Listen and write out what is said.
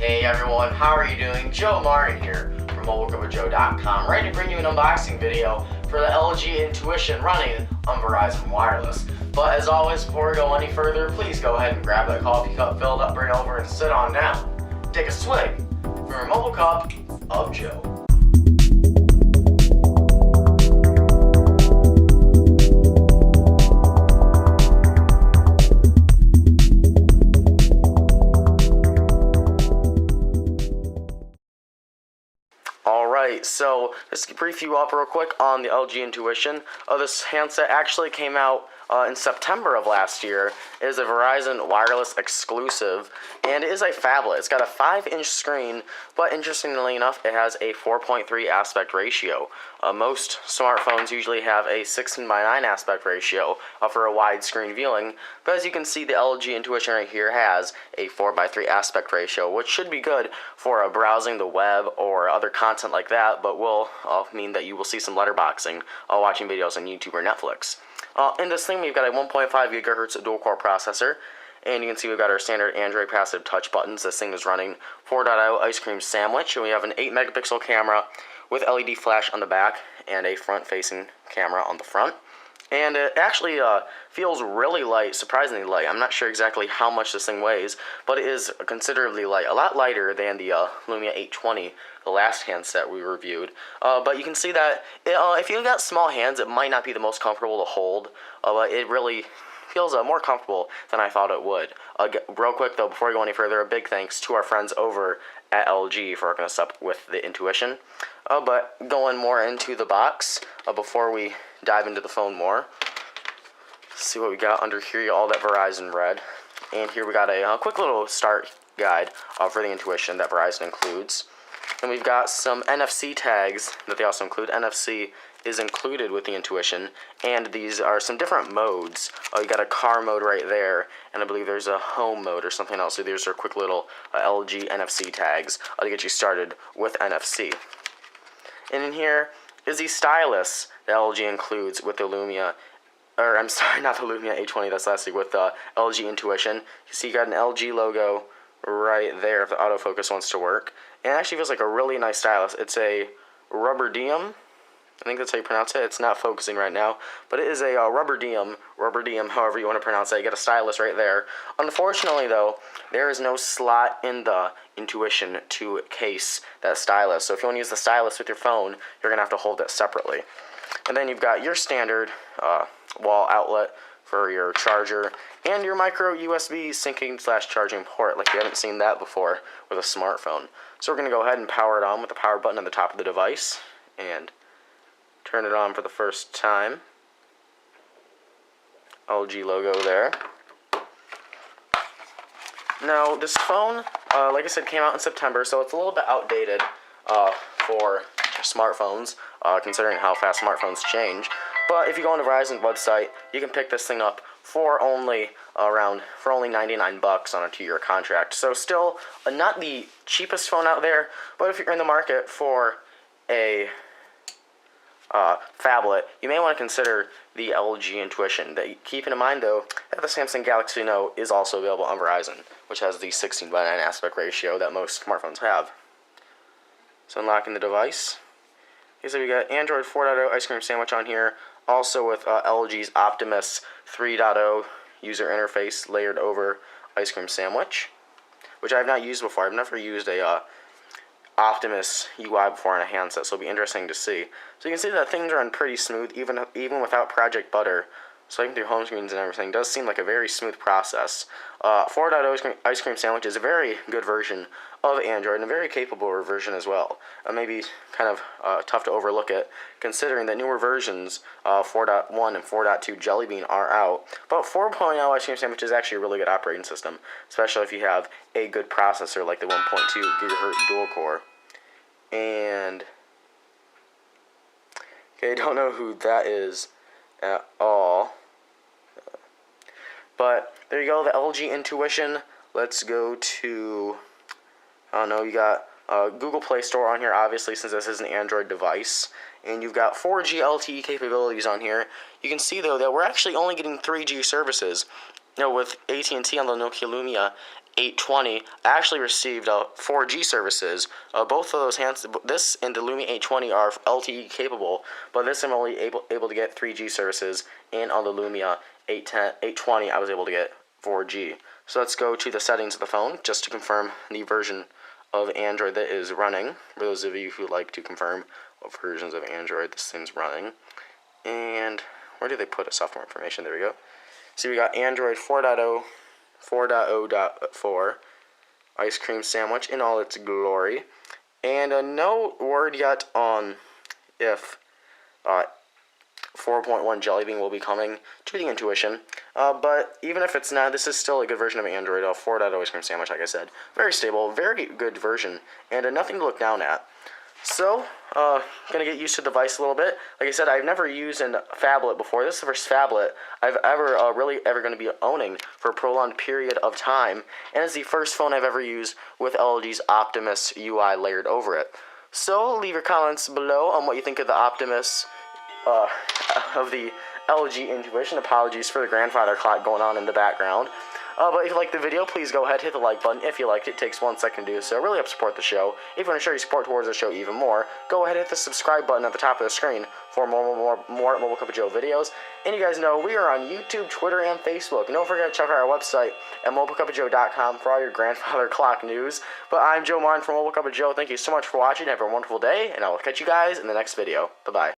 Hey everyone, how are you doing? Joe Martin here from mobilecoverjoe.com, ready to bring you an unboxing video for the LG Intuition running on Verizon Wireless. But as always, before we go any further, please go ahead and grab that coffee cup filled up, bring it over and sit on down. Take a swig from your mobile cup of Joe. Alright, so just to brief you up real quick on the LG Intuition. This handset actually came out in September of last year. It is a Verizon Wireless exclusive, and it is a phablet. It's got a 5-inch screen, but interestingly enough, it has a 4.3 aspect ratio. Most smartphones usually have a 16:9 aspect ratio for a widescreen viewing, but as you can see, the LG Intuition right here has a 4:3 aspect ratio, which should be good for browsing the web or other content like that, but will mean that you will see some letterboxing watching videos on YouTube or Netflix. In this thing, we've got a 1.5 gigahertz dual-core processor, and you can see we've got our standard Android passive touch buttons. This thing is running 4.0 ice cream sandwich, and we have an 8-megapixel camera with LED flash on the back and a front-facing camera on the front. And it actually feels really light, surprisingly light. I'm not sure exactly how much this thing weighs, but it is considerably light, a lot lighter than the Lumia 820, the last handset we reviewed. But you can see that if you've got small hands, it might not be the most comfortable to hold, but it really feels more comfortable than I thought it would. Real quick though, before we go any further, a big thanks to our friends over at LG for hooking us up with the Intuition. But going more into the box, before we dive into the phone more, see what we got under here. All that Verizon read, and here we got a quick little start guide for the Intuition that Verizon includes. And we've got some NFC tags that they also include. NFC is included with the Intuition, and these are some different modes. You got a car mode right there, and I believe there's a home mode or something else. So these are quick little LG NFC tags to get you started with NFC. And in here is the stylus that LG includes with the Lumia, or I'm sorry, not the Lumia 820, that's last week, with the LG Intuition. You see you got an LG logo right there if the autofocus wants to work. And it actually feels like a really nice stylus. It's a rubidium, I think that's how you pronounce it. It's not focusing right now, but it is a rubidium, however you want to pronounce it. You get a stylus right there. Unfortunately, though, there is no slot in the Intuition to case that stylus. So if you want to use the stylus with your phone, you're going to have to hold it separately. And then you've got your standard wall outlet for your charger and your micro USB syncing / charging port, like you haven't seen that before with a smartphone. So we're going to go ahead and power it on with the power button at the top of the device and turn it on for the first time. LG logo there. Now this phone, like I said, came out in September, so it's a little bit outdated for smartphones, considering how fast smartphones change. But if you go on the Verizon website, you can pick this thing up for only only 99 bucks on a 2-year contract. So still not the cheapest phone out there, but if you're in the market for a phablet, you may want to consider the LG Intuition. Keeping in mind though that the Samsung Galaxy Note is also available on Verizon, which has the 16:9 aspect ratio that most smartphones have. So unlocking the device. Okay, so we got Android 4.0 ice cream sandwich on here, also with LG's Optimus 3.0 user interface layered over ice cream sandwich, which I have not used before. I've never used a Optimus UI before on a handset, so it'll be interesting to see. So you can see that things run pretty smooth, even without Project Butter. Swiping through home screens and everything does seem like a very smooth process. 4.0 ice cream sandwich is a very good version of Android, and a very capable version as well. Maybe kind of tough to overlook it, considering that newer versions, 4.1 and 4.2 Jelly Bean, are out. But 4.0 ice cream sandwich is actually a really good operating system, especially if you have a good processor like the 1.2 gigahertz dual core. And okay, I don't know who that is at all. But there you go, the LG Intuition. Let's go to, I don't know, you got Google Play Store on here, obviously, since this is an Android device. And you've got 4G LTE capabilities on here. You can see, though, that we're actually only getting 3G services. You know, with AT&T on the Nokia Lumia 820 actually received 4G services. Both of those this and the Lumia 820 are LTE capable, but this I'm only able to get 3G services, and on the Lumia 820 I was able to get 4G. So let's go to the settings of the phone just to confirm the version of Android that is running, for those of you who like to confirm what versions of Android this thing's running. And where do they put a software information? There we go. So we got Android 4.0, 4.0.4, ice cream sandwich in all its glory. And no word yet on if 4.1 Jelly Bean will be coming to the Intuition. But even if it's not, this is still a good version of Android. 4.0 ice cream sandwich, like I said. Very stable, very good version, and nothing to look down at. So, gonna get used to the device a little bit. Like I said, I've never used a phablet before. This is the first phablet I've really ever going to be owning for a prolonged period of time, and it's the first phone I've ever used with LG's Optimus UI layered over it. So, leave your comments below on what you think of the Optimus, of the LG Intuition. Apologies for the grandfather clock going on in the background. But if you liked the video, please go ahead, hit the like button. If you liked it, it takes 1 second to do so. It really helps support the show. If you want to show your support towards the show even more, go ahead and hit the subscribe button at the top of the screen for more Mobile Cup of Joe videos. And you guys know we are on YouTube, Twitter, and Facebook. And don't forget to check out our website at mobilecupofjoe.com for all your grandfather clock news. But I'm Joe Martin from Mobile Cup of Joe. Thank you so much for watching. Have a wonderful day, and I will catch you guys in the next video. Bye-bye.